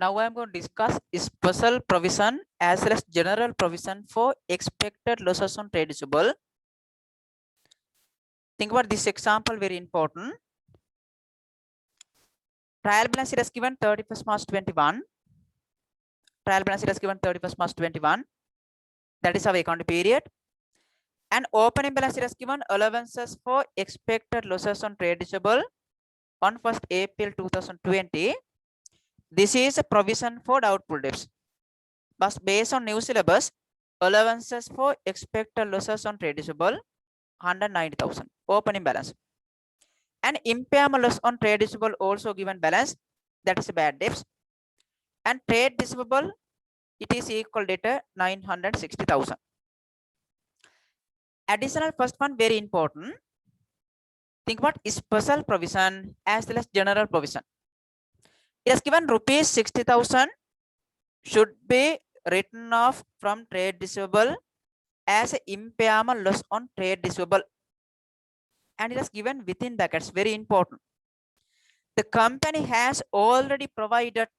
Now I am going to discuss special provision as well as general provision for expected losses on trade receivable. Think about this example, very important. Trial balance sheet is given 31st March 21. Trial balance sheet is given 31st March 21. That is our account period. And opening balance sheet is given allowances for expected losses on trade receivable on 1st April 2020. This is a provision for doubtful debts. But based on new syllabus, allowances for expected losses on trade receivable 190,000 opening balance. And impairment loss on trade receivable also given balance, that is bad debts. And trade receivable, it is equal data 960,000. Additional first one, very important. Think about special provision as well as general provision. It has given rupees 60,000 should be written off from trade receivable as impairment loss on trade receivable. And it is given within brackets, very important. The company has already provided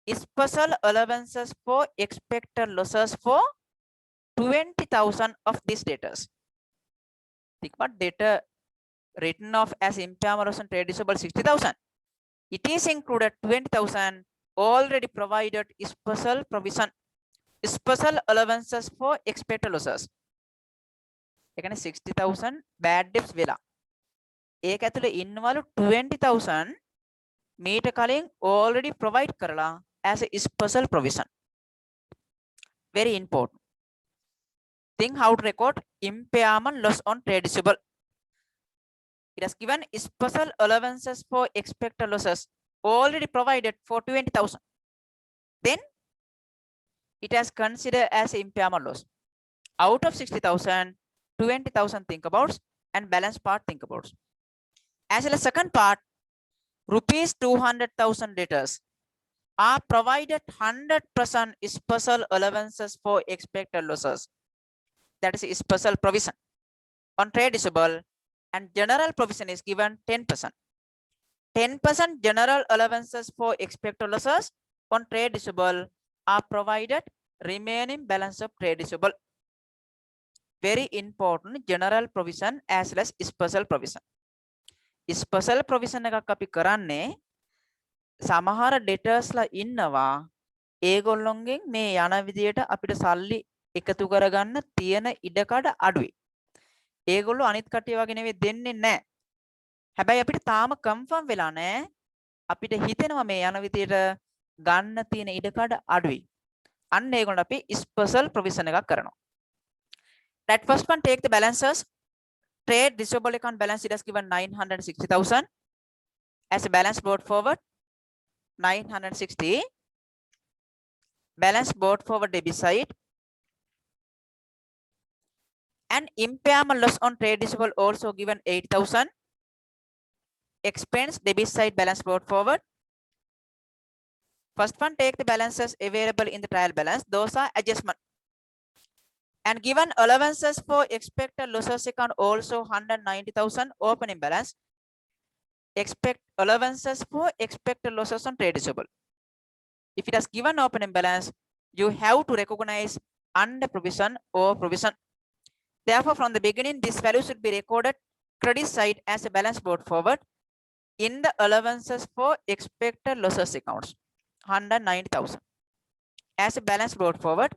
special allowances for expected losses for 20,000 of these debtors. Think about data written off as impairment loss on trade receivable 60,000. It is included 20,000 already provided special provision, special allowances for expected losses. එකනේ 60,000 bad debts වෙලා. ඒක ඇතුලේ ඉන්නවලු 20,000 මීට කලින් already provide කරලා as a special provision. Very important. Think how to record impairment loss on trade receivable. It has given special allowances for expected losses already provided for 20,000. Then it has considered as impairment loss. Out of 60,000, 20,000 think about and balance part think about. As well as second part, rupees 200,000 debtors are provided 100% special allowances for expected losses. That is a special provision on trade receivable, and general provision is given 10%. 10% general allowances for expected losses on trade receivable are provided remaining balance of trade receivable. Very important, general provision as well as special provision. Special provision එකක් අපි කරන්නේ සමහර debtors ලා ඉන්නවා ඒගොල්ලොන්ගෙන් මේ යන විදියට අපිට සල්ලි එකතු කරගන්න තියෙන ඉඩකඩ අඩුයි. ඒගොල්ලෝ අනිත් කට්ටිය වගේ නෙවෙයි දෙන්නේ නැහැ. හැබැයි අපිට තාම කන්ෆර්ම් වෙලා නැහැ. අපිට හිතෙනවා මේ යන විදියට ගන්න තියෙන ඉඩකඩ අඩුයි. අන්න ඒගොල්ලන්ට අපි special provision එකක් කරනවා. That first one, take the balances. Trade receivable account balance it has given 960,000 as a balance brought forward 960. Balance brought forward debit side. And impairment loss on trade receivable also given 8,000. Expense debit side balance brought forward. First one, take the balances available in the trial balance. Those are adjustment. And given allowances for expected losses account also 190,000 opening balance. Expect allowances for expected losses on trade receivable. If it has given opening balance, you have to recognize under provision or provision. Therefore, from the beginning, this value should be recorded credit side as a balance brought forward in the allowances for expected losses accounts 190,000 as a balance brought forward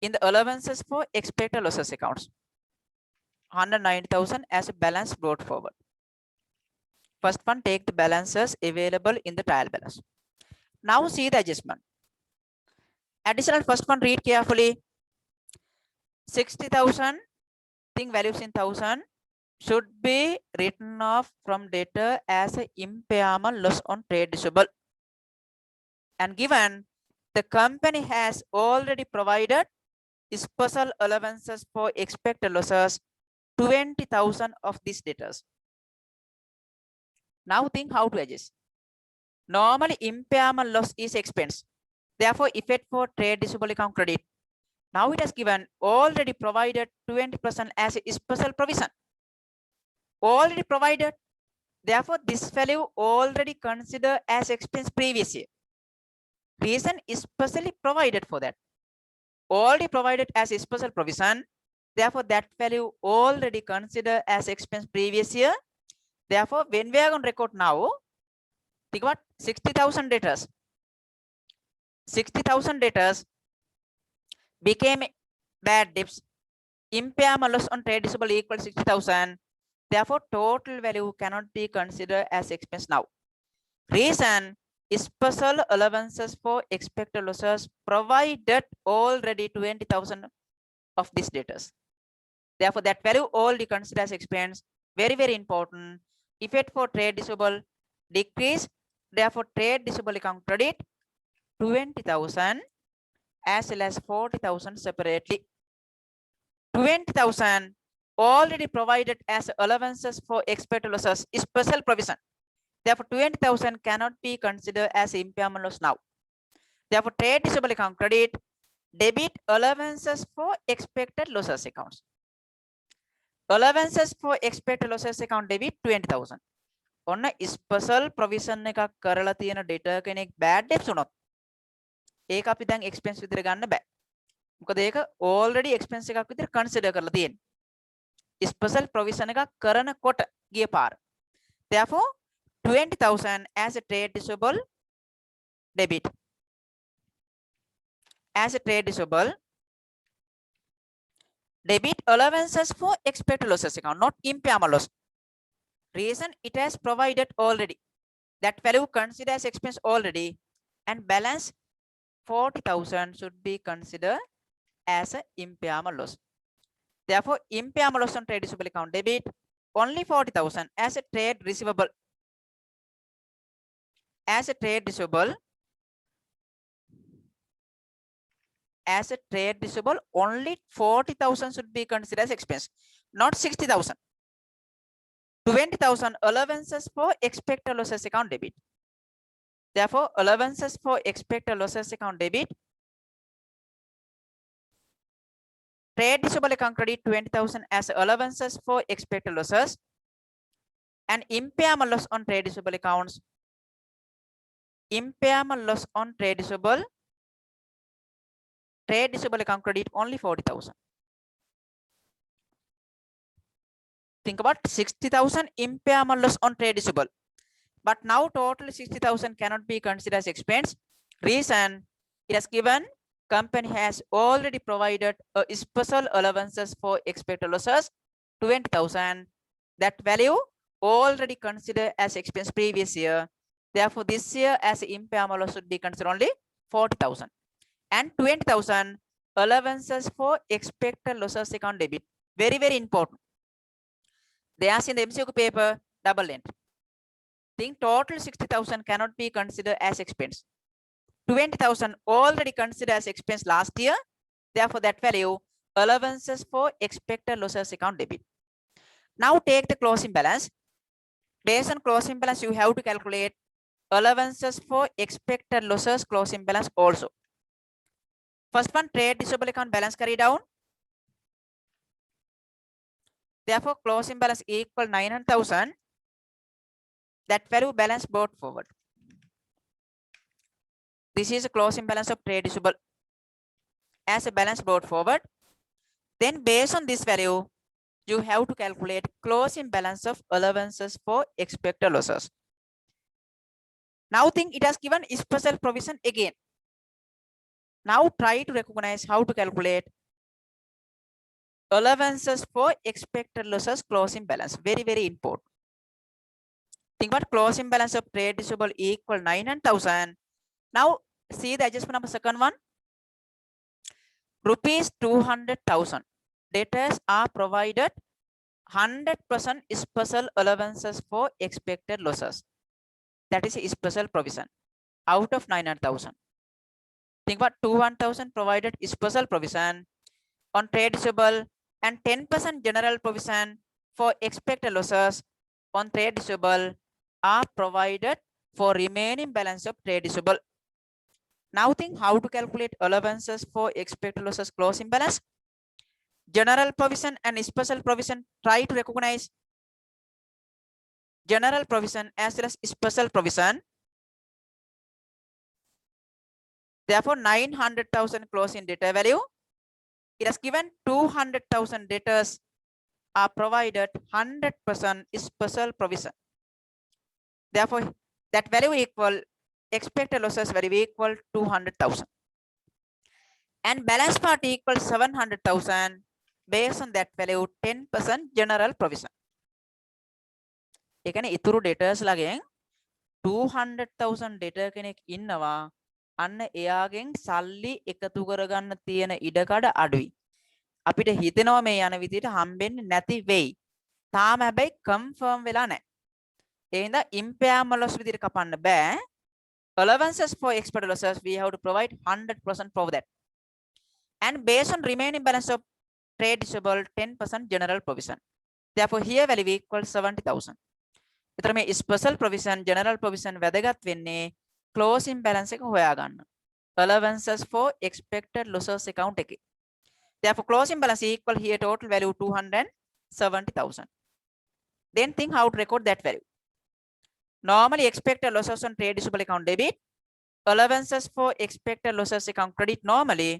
in the allowances for expected losses accounts 190,000 as a balance brought forward. First one, take the balances available in the trial balance. Now see the adjustment. Additional first one, read carefully. 60,000, think values in 1,000 should be written off from debtor as a impairment loss on trade receivable. And given the company has already provided special allowances for expected losses 20,000 of these debtors. Now think how to adjust. Normally impairment loss is expense. Therefore, effect for trade receivable account credit. Now it has given already provided 20% as a special provision. Already provided Therefore, this value already considered as expense previous year. Reason is specially provided for that. Already provided as a special provision. Therefore, that value already considered as expense previous year. Therefore, when we are going to record now, think about 60,000 debtors. 60,000 debtors became bad debts. Impairment loss on trade receivable equal 60,000. Therefore, total value cannot be considered as expense now. Reason is special allowances for expected losses provided already 20,000 of these debtors. Therefore, that value already considered as expense. Very, very important. Effect for trade receivable decrease. Therefore, trade receivable account credit 20,000 as well as 40,000 separately. 20,000 already provided as allowances for expected losses is special provision. Therefore, 20,000 cannot be considered as impairment loss now. Therefore, trade receivable account credit, debit allowances for expected losses accounts. Allowances for expected losses account debit 20,000. ඔන්න special provision එකක් කරලා තියෙන debtor කෙනෙක් bad debts උනොත් ඒක අපි දැන් expense විදිහට ගන්න බෑ. මොකද ඒක already expense එකක් විදිහට consider කරලා තියෙන්නේ. Special provision එකක් කරනකොට ගිය පාර. Therefore, 20,000 as a trade receivable debit. As a trade receivable debit allowances for expected losses account, not impairment loss. Reason it has provided already. That value considered as expense already, and balance 40,000 should be considered as an impairment loss. Therefore, impairment loss on trade receivable account debit only 40,000 as a trade receivable. As a trade receivable, only 40,000 should be considered as expense, not 60,000. 20,000 allowances for expected losses account debit. Therefore, allowances for expected losses account debit, trade receivable account credit 20,000 as allowances for expected losses, and impairment loss on trade receivable accounts. Impairment loss on trade receivable account credit only 40,000. Think about 60,000 impairment loss on trade receivable. But now total 60,000 cannot be considered as expense. Reason it has given company has already provided a special allowances for expected losses 20,000. That value already considered as expense previous year. Therefore, this year as impairment loss should be considered only 40,000. And 20,000 allowances for expected losses account debit. Very, very important. They ask in the MCQ paper double entry. Think total 60,000 cannot be considered as expense. 20,000 already considered as expense last year. Therefore, that value allowances for expected losses account debit. Now take the closing balance. Based on closing balance, you have to calculate allowances for expected losses closing balance also. First one, trade receivable account balance carry down. Therefore, closing balance equal 900,000. That value balance brought forward. This is a closing balance of trade receivable as a balance brought forward. Then based on this value, you have to calculate closing balance of allowances for expected losses. Now think it has given special provision again. Now try to recognize how to calculate allowances for expected losses closing balance. Very, very important. Think about closing balance of trade receivable equal 900,000. Now see the adjustment of the second one. Rupees 200,000. Debtors are provided 100% special allowances for expected losses. That is a special provision out of 900,000. Think about 200,000 provided special provision on trade receivable and 10% general provision for expected losses on trade receivable are provided for remaining balance of trade receivable. Now think how to calculate allowances for expected losses closing balance. General provision and special provision, try to recognize. general provision as well as special provision. Therefore, 900,000 closing debtor value. It has given 200,000 debtors are provided 100% special provision. Therefore, that value equal expected losses value equal 200,000. And balance part equals 700,000. Based on that value, 10% general provision. එකනේ ඉතුරු debtors ලගෙන් 200,000 debtor කෙනෙක් ඉන්නවා. අන්න එයාගෙන් සල්ලි එකතු කරගන්න තියෙන ඉඩකඩ අඩුයි. අපිට හිතෙනවා මේ යන විදිහට හම්බෙන්නේ නැති වෙයි. තාම හැබැයි confirm වෙලා නැහැ. ඒ හින්දා impairment loss විදිහට කපන්න බෑ. Allowances for expected losses we have to provide 100% for that. And based on remaining balance of trade receivable 10% general provision. Therefore here value equals 70,000. එතන මේ special provision general provision වැදගත් වෙන්නේ closing balance එක හොයාගන්න. Allowances for expected losses account එකේ. Therefore closing balance equal here total value 270,000. Then think how to record that value. Normally expected losses on trade receivable account debit, allowances for expected losses account credit normally,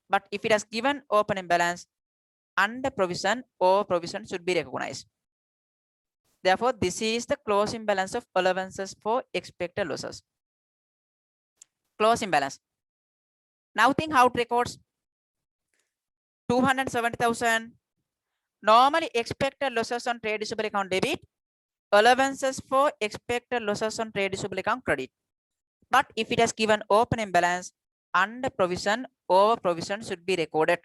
but if it has given opening balance under provision, or provision should be recognized. Therefore, this is the closing balance of allowances for expected losses. Closing balance. Now think how to record 270,000. Normally expected losses on trade receivable account debit, allowances for expected losses on trade receivable account credit. But if it has given opening balance under provision, over provision should be recorded.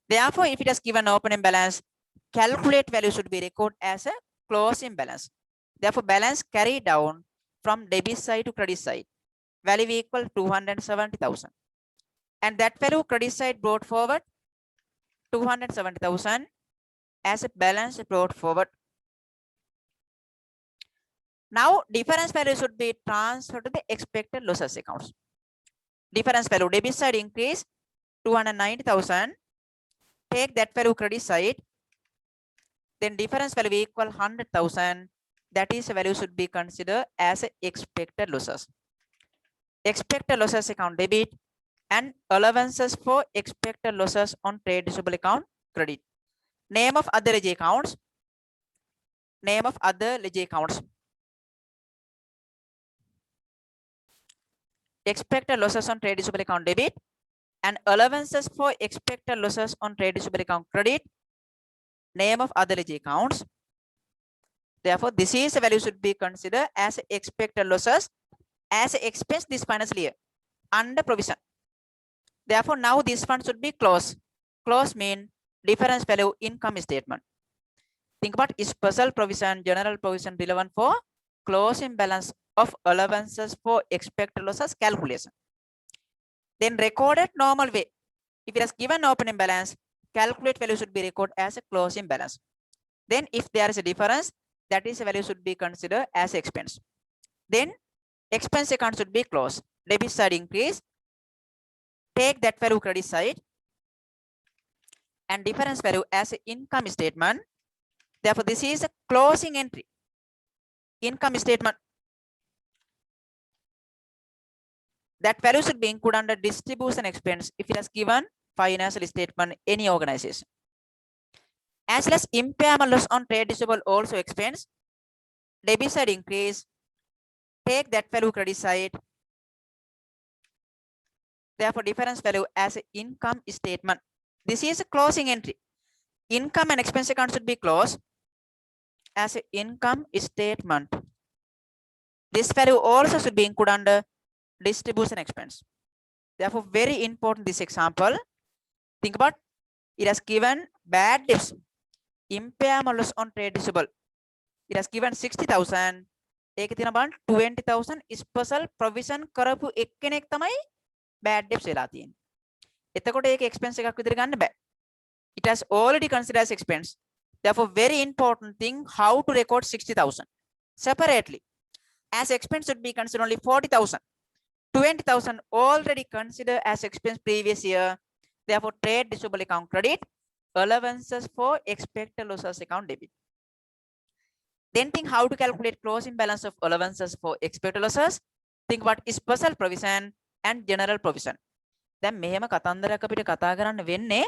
Therefore, if it has given opening balance, calculate value should be recorded as a closing balance. Therefore, balance carried down from debit side to credit side. Value equal 270,000. And that value credit side brought forward 270,000 as a balance brought forward. Now, difference value should be transferred to the expected losses accounts. Difference value debit side increase 290,000. Take that value credit side. Then difference value equal 100,000. That is value should be considered as a expected losses. Expected losses account debit and allowances for expected losses on trade receivable account credit. Name of other ledger accounts. Name of other ledger accounts. Expected losses on trade receivable account debit and allowances for expected losses on trade receivable account credit. Name of other ledger accounts. Therefore, this is a value should be considered as expected losses as expense this financial year under provision. Therefore, now this fund should be closed. Close mean difference value income statement. Think about special provision, general provision relevant for closing balance of allowances for expected losses calculation. Then recorded normal way. If it has given opening balance, calculate value should be recorded as a closing balance. Then if there is a difference, that is a value should be considered as expense. Then expense account should be closed. Debit side increase. Take that value credit side and difference value as an income statement. Therefore, this is a closing entry. Income statement. That value should be included under distribution expense if it has given financial statement any organization. As well as impairment loss on trade receivable also expense. Debit side increase. Take that value credit side. Therefore, difference value as an income statement. This is a closing entry. Income and expense account should be closed as an income statement. This value also should be included under distribution expense. Therefore, very important this example. Think about it has given bad debts, impairment loss on trade receivable. It has given 60,000. ඒක තියෙන බලන්න 20,000 special provision කරපු එක්කෙනෙක් තමයි bad debts වෙලා තියෙන්නේ. එතකොට ඒක expense එකක් විදිහට ගන්න බෑ. It has already considered as expense. Therefore, very important thing how to record 60,000 separately. As expense should be considered only 40,000. 20,000 already considered as expense previous year. Therefore, trade receivable account credit, allowances for expected losses account debit. Then think how to calculate closing balance of allowances for expected losses. Think about special provision and general provision. දැන් මෙහෙම කතන්දරයක් අපිට කතා කරන්න වෙන්නේ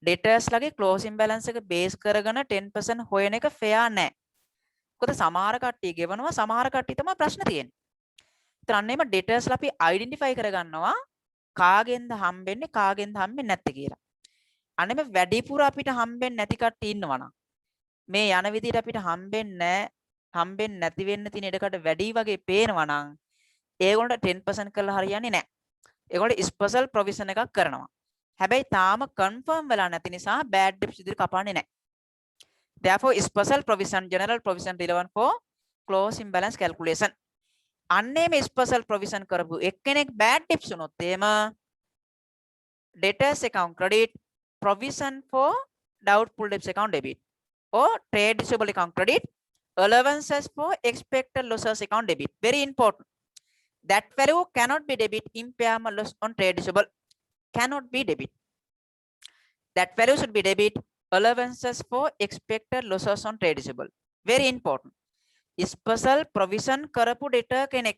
debtors ලගේ closing balance එක base කරගෙන 10% හොයන එක fair නෑ. මොකද සමහර කට්ටිය ගෙවනවා සමහර කට්ටිය තමයි ප්‍රශ්න තියෙන්නේ. ඒතර අන්න එම debtors ලා අපි identify කරගන්නවා කාගෙන්ද හම්බෙන්නේ කාගෙන්ද හම්බෙන්නේ නැත්තේ කියලා. අනේ මේ වැඩිපුර අපිට හම්බෙන්නේ නැති කට්ටිය ඉන්නවා නම් මේ යන විදිහට අපිට හම්බෙන්නේ නැති වෙන්න තියෙන ඉඩකට වැඩි වගේ පේනවා නම් ඒගොල්ලන්ට 10% කරලා හරියන්නේ නැහැ. ඒගොල්ලෝ ස්පෙෂල් ප්‍රොවිෂන් එකක් කරනවා. හැබැයි තාම කන්ෆර්ම් වෙලා නැති නිසා බෑඩ් ඩෙට්ස් විදිහට කපන්නේ නැහැ. Therefore special provision general provision relevant for closing balance calculation. අන්නේ මේ ස්පෙෂල් ප්‍රොවිෂන් කරපු එක්කෙනෙක් බෑඩ් ඩෙට්ස් උනොත් එහෙම debtors account credit, provision for doubtful debts account debit, or trade receivable account credit, allowances for expected losses account debit. Very important. That value cannot be debit. Impairment loss on trade receivable cannot be debit. That value should be debit. Allowances for expected losses on trade receivable. Very important. Special provision කරපු debtor කෙනෙක්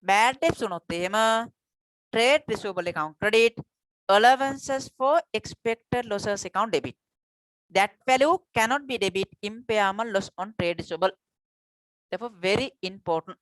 bad debts උනොත් එහෙම trade receivable account credit, allowances for expected losses account debit. That value cannot be debit. Impairment loss on trade receivable. Therefore very important.